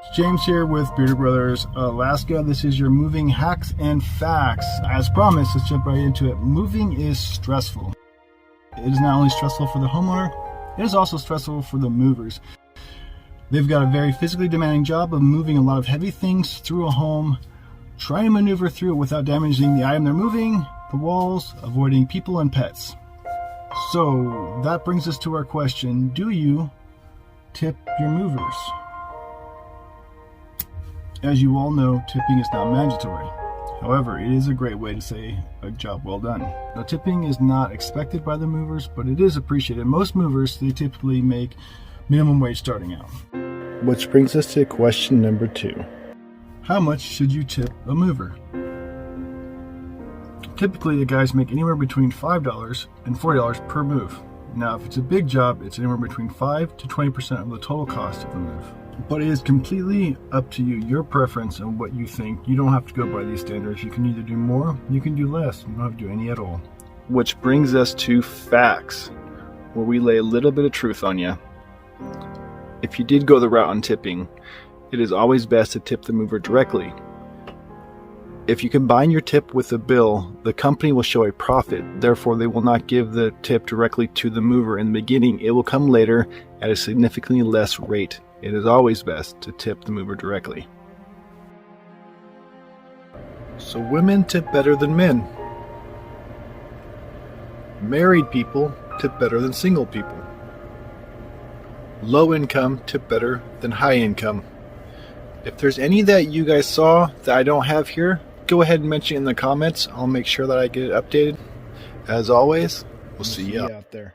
James here with Bearded Brothers Alaska. This is your moving hacks and facts. As promised, let's jump right into it. Moving is stressful. It is not only stressful for the homeowner, it is also stressful for the movers. They've got a very physically demanding job of moving a lot of heavy things through a home, trying to maneuver through it without damaging the item they're moving, the walls, avoiding people and pets. So that brings us to our question: do you tip your movers? As you all know, tipping is not mandatory. However, it is a great way to say a job well done. Now, tipping is not expected by the movers, but it is appreciated. Most movers, they typically make minimum wage starting out. Which brings us to question number 2. How much should you tip a mover? Typically, the guys make anywhere between $5 and $40 per move. Now, if it's a big job, it's anywhere between 5 to 20% of the total cost of the move. But it is completely up to you, your preference and what you think. You don't have to go by these standards. You can either do more, you can do less. You don't have to do any at all. Which brings us to facts, where we lay a little bit of truth on you. If you did go the route on tipping, it is always best to tip the mover directly. If you combine your tip with the bill, the company will show a profit. Therefore, they will not give the tip directly to the mover in the beginning. It will come later at a significantly less rate. It is always best to tip the mover directly. So women tip better than men. Married people tip better than single people. Low income tip better than high income. If there's any that you guys saw that I don't have here, go ahead and mention it in the comments. I'll make sure that I get it updated. As always, we'll see you out there.